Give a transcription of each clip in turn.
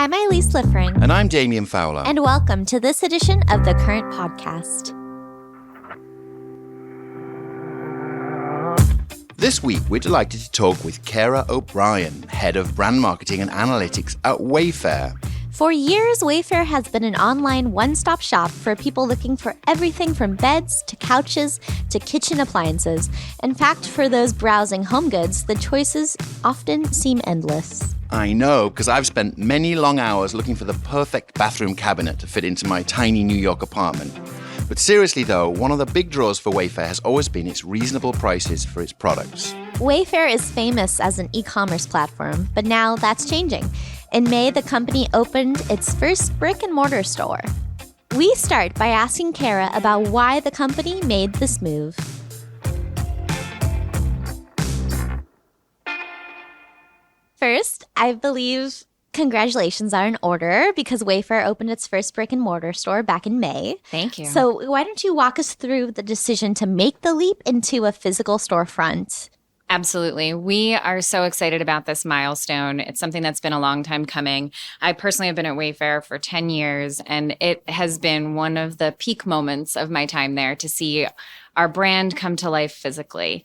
I'm Elise Liffrin. And I'm Damien Fowler. And welcome to this edition of The Current Podcast. This week, we're delighted to talk with Cara O'Brien, Head of Brand Marketing and Analytics at Wayfair. For years, Wayfair has been an online one-stop shop for people looking for everything from beds to couches to kitchen appliances. In fact, for those browsing home goods, the choices often seem endless. I know, because I've spent many long hours looking for the perfect bathroom cabinet to fit into my tiny New York apartment. But seriously though, one of the big draws for Wayfair has always been its reasonable prices for its products. Wayfair is famous as an e-commerce platform, but now that's changing. In May, the company opened its first brick-and-mortar store. We start by asking Cara about why the company made this move. First, I believe congratulations are in order because Wayfair opened its first brick-and-mortar store back in May. Thank you. So why don't you walk us through the decision to make the leap into a physical storefront? Absolutely. We are so excited about this milestone. It's something that's been a long time coming. I personally have been at Wayfair for 10 years, and it has been one of the peak moments of my time there to see our brand come to life physically.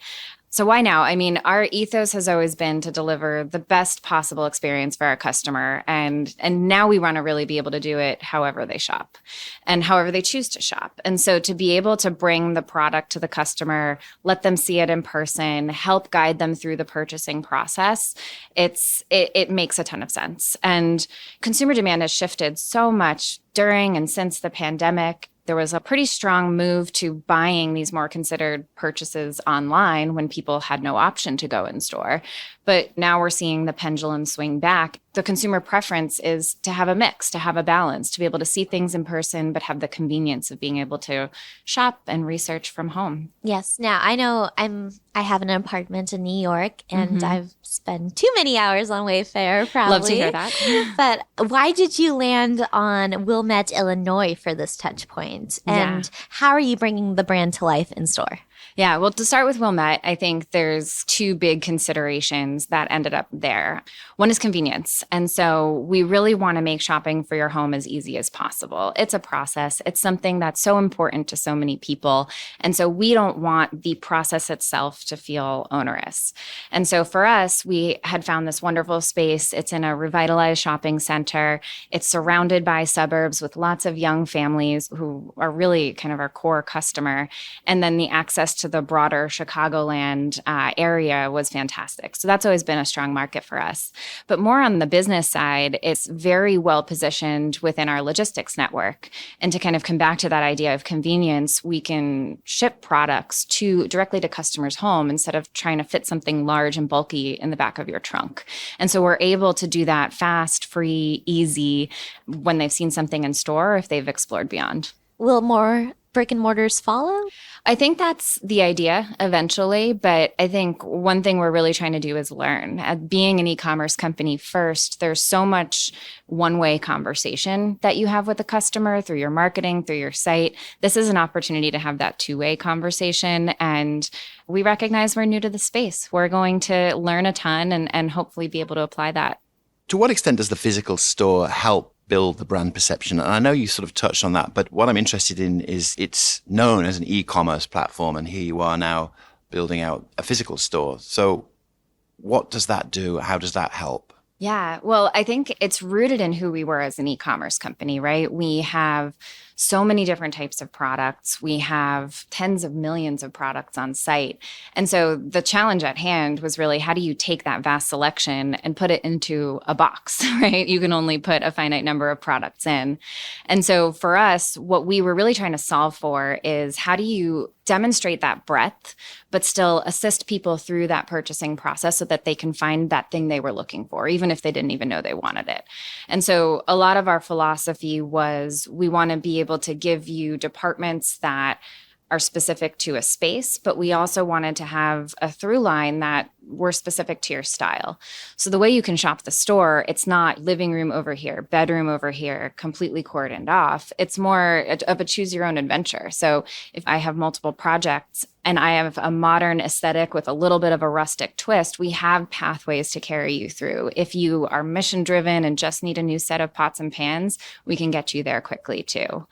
So why now? I mean, our ethos has always been to deliver the best possible experience for our customer. And now we want to really be able to do it however they shop and however they choose to shop. And so to be able to bring the product to the customer, let them see it in person, help guide them through the purchasing process, it makes a ton of sense. And consumer demand has shifted so much during and since the pandemic. There was a pretty strong move to buying these more considered purchases online when people had no option to go in store. But now we're seeing the pendulum swing back. The consumer preference is to have a mix, to have a balance, to be able to see things in person, but have the convenience of being able to shop and research from home. Yes. Now, I know I have an apartment in New York, and I've spent too many hours on Wayfair, probably. Love to hear that. But why did you land on Wilmette, Illinois for this touch point? And how are you bringing the brand to life in store? Yeah, well, to start with Wilmette, I think there's two big considerations that ended up there. One is convenience. And so we really want to make shopping for your home as easy as possible. It's a process. It's something that's so important to so many people. And so we don't want the process itself to feel onerous. And so for us, we had found this wonderful space. It's in a revitalized shopping center. It's surrounded by suburbs with lots of young families who are really kind of our core customer. And then the access to the broader Chicagoland area was fantastic. So that's always been a strong market for us. But more on the business side, it's very well positioned within our logistics network. And to kind of come back to that idea of convenience, we can ship products directly to customers' home instead of trying to fit something large and bulky in the back of your trunk. And so we're able to do that fast, free, easy when they've seen something in store or if they've explored beyond. Will more brick and mortars follow? I think that's the idea eventually, but I think one thing we're really trying to do is learn. Being an e-commerce company first, there's so much one-way conversation that you have with the customer through your marketing, through your site. This is an opportunity to have that two-way conversation, and we recognize we're new to the space. We're going to learn a ton and hopefully be able to apply that. To what extent does the physical store help build the brand perception? And I know you sort of touched on that, but what I'm interested in is it's known as an e-commerce platform, and here you are now building out a physical store. So what does that do? How does that help? Yeah, well, I think it's rooted in who we were as an e-commerce company, right? We have so many different types of products. We have tens of millions of products on site. And so the challenge at hand was really, how do you take that vast selection and put it into a box, right? You can only put a finite number of products in. And so for us, what we were really trying to solve for is, how do you demonstrate that breadth, but still assist people through that purchasing process so that they can find that thing they were looking for, even if they didn't even know they wanted it. And so a lot of our philosophy was, we want to be able to give you departments that are specific to a space, but we also wanted to have a through line that were specific to your style. So the way you can shop the store, it's not living room over here, bedroom over here, completely cordoned off. It's more of a choose your own adventure. So if I have multiple projects and I have a modern aesthetic with a little bit of a rustic twist, we have pathways to carry you through. If you are mission driven and just need a new set of pots and pans, we can get you there quickly too.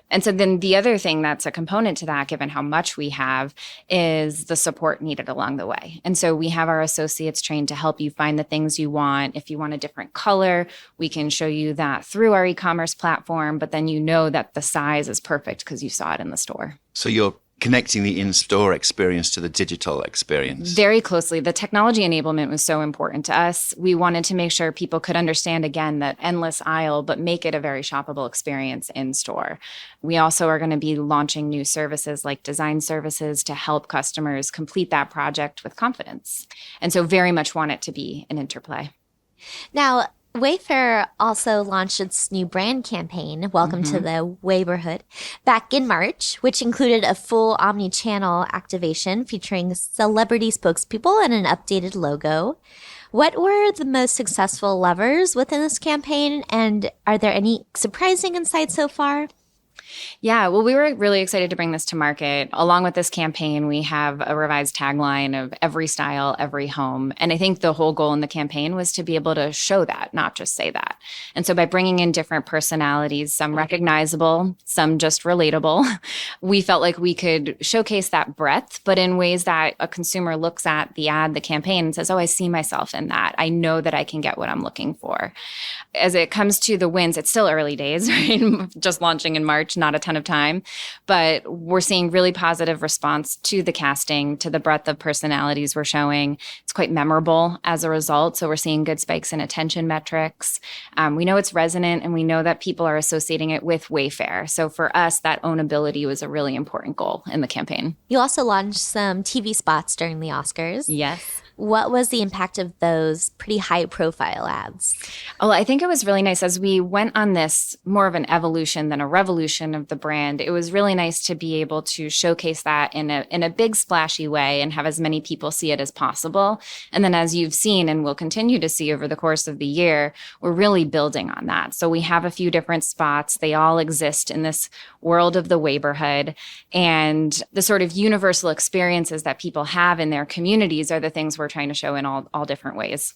And so then the other thing that's a component to that, given how much we have, is the support needed along the way. And so we have our associates trained to help you find the things you want. If you want a different color, we can show you that through our e-commerce platform, but then you know that the size is perfect because you saw it in the store. So you're connecting the in-store experience to the digital experience. Very closely. The technology enablement was so important to us. We wanted to make sure people could understand, again, that endless aisle, but make it a very shoppable experience in store. We also are going to be launching new services like design services to help customers complete that project with confidence. And so very much want it to be an interplay. Now, Wayfair also launched its new brand campaign, Welcome to the Wayborhood, back in March, which included a full omni-channel activation featuring celebrity spokespeople and an updated logo. What were the most successful levers within this campaign, and are there any surprising insights so far? Yeah, well, we were really excited to bring this to market. Along with this campaign, we have a revised tagline of every style, every home. And I think the whole goal in the campaign was to be able to show that, not just say that. And so by bringing in different personalities, some recognizable, some just relatable, we felt like we could showcase that breadth, but in ways that a consumer looks at the ad, the campaign, and says, oh, I see myself in that. I know that I can get what I'm looking for. As it comes to the wins, it's still early days, right? Just launching in March, not a ton of time, but we're seeing really positive response to the casting, to the breadth of personalities we're showing. It's quite memorable as a result. So we're seeing good spikes in attention metrics. We know it's resonant, and we know that people are associating it with Wayfair. So for us, that ownability was a really important goal in the campaign. You also launched some TV spots during the Oscars. Yes. What was the impact of those pretty high-profile ads? Well, I think it was really nice as we went on this more of an evolution than a revolution of the brand. It was really nice to be able to showcase that in a big splashy way and have as many people see it as possible. And then as you've seen and will continue to see over the course of the year, we're really building on that. So we have a few different spots. They all exist in this world of the Wayborhood. And the sort of universal experiences that people have in their communities are the things we're trying to show in all different ways.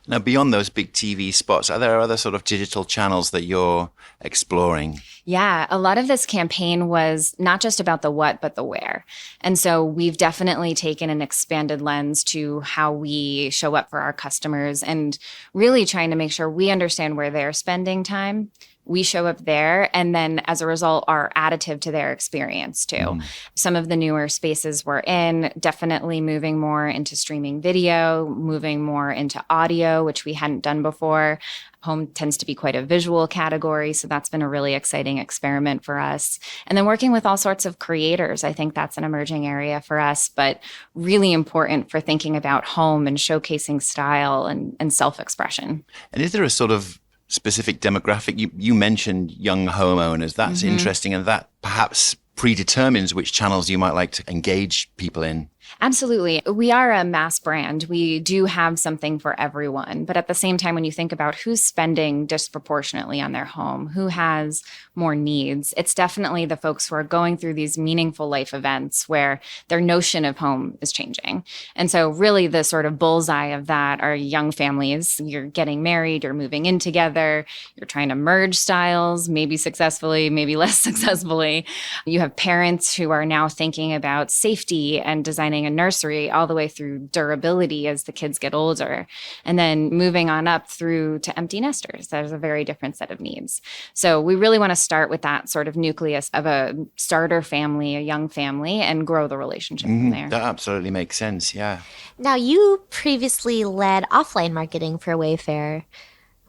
Now, beyond those big TV spots, are there other sort of digital channels that you're exploring? Yeah, a lot of this campaign was not just about the what, but the where. And so we've definitely taken an expanded lens to how we show up for our customers and really trying to make sure we understand where they're spending time. We show up there, and then as a result are additive to their experience too. Some of the newer spaces we're in, definitely moving more into streaming video, moving more into audio, which we hadn't done before. Home tends to be quite a visual category, so that's been a really exciting experiment for us. And then working with all sorts of creators, I think that's an emerging area for us, but really important for thinking about home and showcasing style and self-expression. And is there a sort of specific demographic? You mentioned young homeowners. That's interesting, and that perhaps predetermines which channels you might like to engage people in. Absolutely. We are a mass brand. We do have something for everyone. But at the same time, when you think about who's spending disproportionately on their home, who has more needs, it's definitely the folks who are going through these meaningful life events where their notion of home is changing. And so really the sort of bullseye of that are young families. You're getting married, you're moving in together, you're trying to merge styles, maybe successfully, maybe less successfully. You have parents who are now thinking about safety and designing a nursery all the way through durability as the kids get older. And then moving on up through to empty nesters. There's a very different set of needs. So we really want to start with that sort of nucleus of a starter family, a young family, and grow the relationship from there. That absolutely makes sense, yeah. Now, you previously led offline marketing for Wayfair.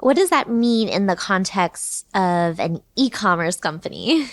What does that mean in the context of an e-commerce company?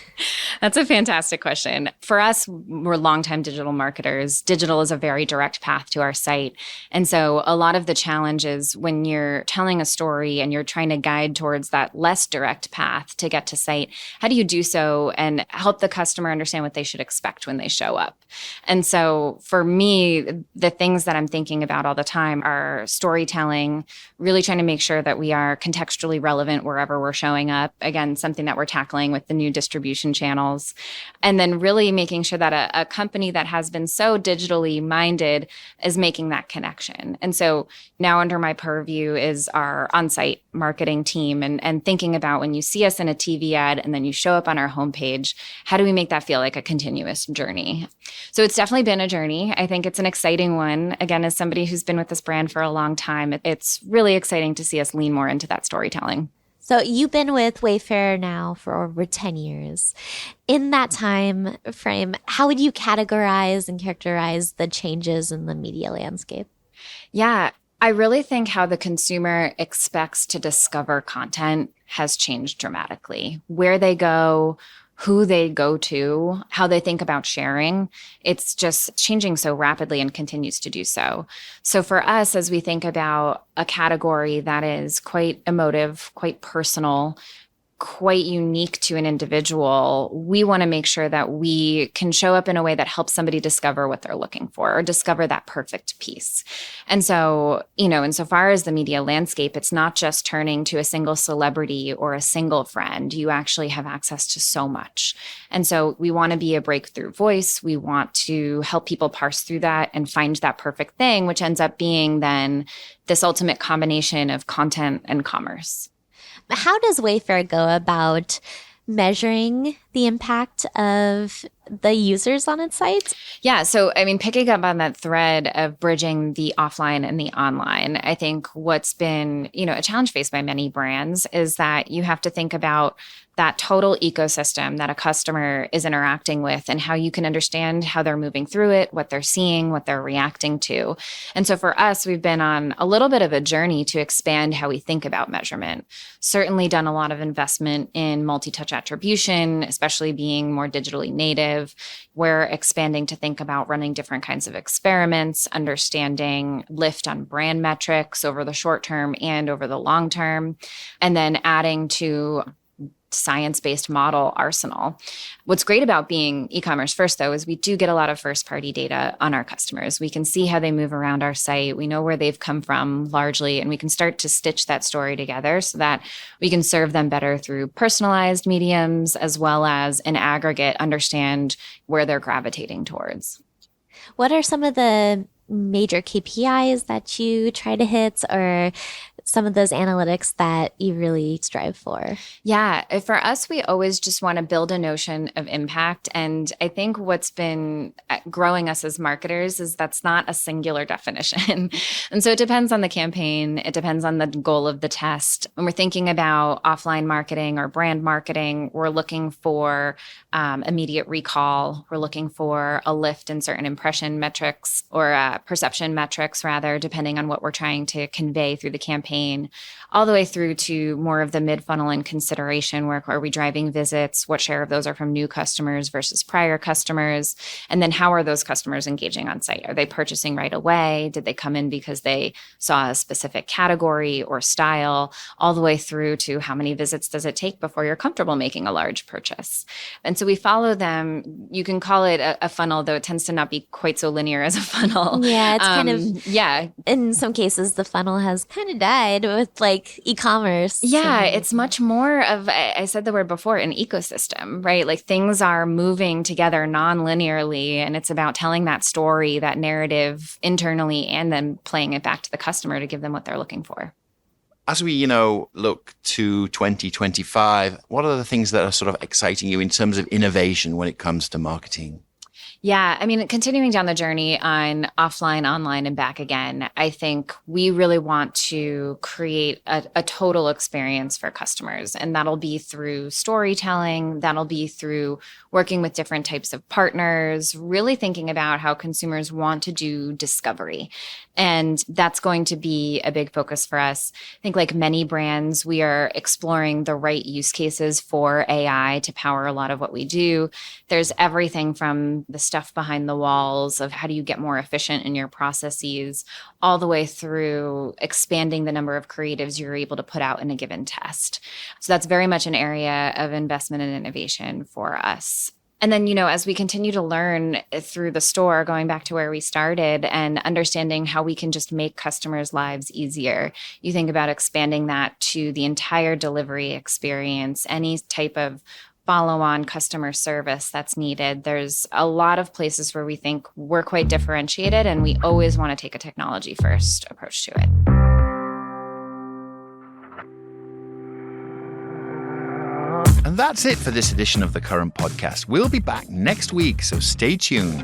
That's a fantastic question. For us, we're longtime digital marketers. Digital is a very direct path to our site. And so a lot of the challenges when you're telling a story and you're trying to guide towards that less direct path to get to site, how do you do so and help the customer understand what they should expect when they show up? And so for me, the things that I'm thinking about all the time are storytelling, really trying to make sure that we are contextually relevant wherever we're showing up. Again, something that we're tackling with the new distribution channels. And then really making sure that a company that has been so digitally minded is making that connection. And so now under my purview is our on-site marketing team and thinking about when you see us in a TV ad and then you show up on our homepage, how do we make that feel like a continuous journey? So it's definitely been a journey. I think it's an exciting one. Again, as somebody who's been with this brand for a long time, it's really exciting to see us lean more into that storytelling. So you've been with Wayfair now for over 10 years. In that time frame, how would you categorize and characterize the changes in the media landscape? Yeah, I really think how the consumer expects to discover content has changed dramatically. Where they go, who they go to, how they think about sharing, it's just changing so rapidly and continues to do so. So for us, as we think about a category that is quite emotive, quite personal, quite unique to an individual, we want to make sure that we can show up in a way that helps somebody discover what they're looking for or discover that perfect piece. And so, insofar as the media landscape, it's not just turning to a single celebrity or a single friend. You actually have access to so much. And so we want to be a breakthrough voice. We want to help people parse through that and find that perfect thing, which ends up being then this ultimate combination of content and commerce. How does Wayfair go about measuring the impact of the users on its site? Yeah. So, picking up on that thread of bridging the offline and the online, I think what's been, a challenge faced by many brands is that you have to think about that total ecosystem that a customer is interacting with and how you can understand how they're moving through it, what they're seeing, what they're reacting to. And so for us, we've been on a little bit of a journey to expand how we think about measurement. Certainly done a lot of investment in multi-touch attribution, especially being more digitally native. We're expanding to think about running different kinds of experiments, understanding lift on brand metrics over the short term and over the long term, and then adding to science-based model arsenal. What's great about being e-commerce first, though, is we do get a lot of first-party data on our customers. We can see how they move around our site. We know where they've come from largely, and we can start to stitch that story together so that we can serve them better through personalized mediums as well as in aggregate understand where they're gravitating towards. What are some of the major KPIs that you try to hit or some of those analytics that you really strive for? Yeah, for us, we always just want to build a notion of impact. And I think what's been growing us as marketers is that's not a singular definition. And so it depends on the campaign. It depends on the goal of the test. When we're thinking about offline marketing or brand marketing, we're looking for immediate recall. We're looking for a lift in certain impression metrics or perception metrics, rather, depending on what we're trying to convey through the campaign, all the way through to more of the mid-funnel and consideration work. Are we driving visits? What share of those are from new customers versus prior customers? And then how are those customers engaging on site? Are they purchasing right away? Did they come in because they saw a specific category or style? All the way through to how many visits does it take before you're comfortable making a large purchase? And so we follow them. You can call it a funnel, though it tends to not be quite so linear as a funnel. Yeah, it's kind of, in some cases, the funnel has kind of died with like e-commerce. Yeah, it's much more of, I said the word before, an ecosystem, right? Like things are moving together non-linearly, and it's about telling that story, that narrative internally, and then playing it back to the customer to give them what they're looking for. As we, look to 2025, what are the things that are sort of exciting you in terms of innovation when it comes to marketing? Yeah, continuing down the journey on offline, online, and back again, I think we really want to create a total experience for customers. And that'll be through storytelling, that'll be through working with different types of partners, really thinking about how consumers want to do discovery. And that's going to be a big focus for us. I think like many brands, we are exploring the right use cases for AI to power a lot of what we do. There's everything from the stuff behind the walls of how do you get more efficient in your processes, all the way through expanding the number of creatives you're able to put out in a given test. So that's very much an area of investment and innovation for us. And then, as we continue to learn through the store, going back to where we started and understanding how we can just make customers' lives easier, you think about expanding that to the entire delivery experience, any type of follow-on customer service that's needed. There's a lot of places where we think we're quite differentiated, and we always want to take a technology-first approach to it. And that's it for this edition of The Current Podcast. We'll be back next week, so stay tuned.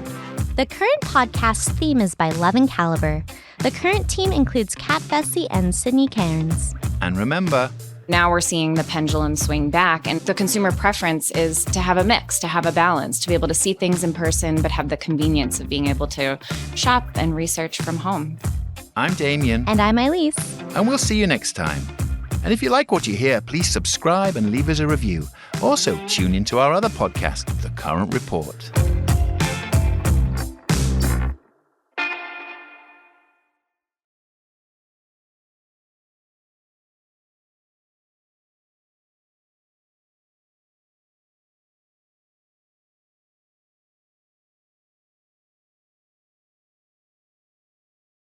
The Current Podcast theme is by Love and Caliber. The Current team includes Kat Vesey and Sydney Cairns. And remember, now we're seeing the pendulum swing back, and the consumer preference is to have a mix, to have a balance, to be able to see things in person, but have the convenience of being able to shop and research from home. I'm Damien. And I'm Elise. And we'll see you next time. And if you like what you hear, please subscribe and leave us a review. Also, tune into our other podcast, The Current Report.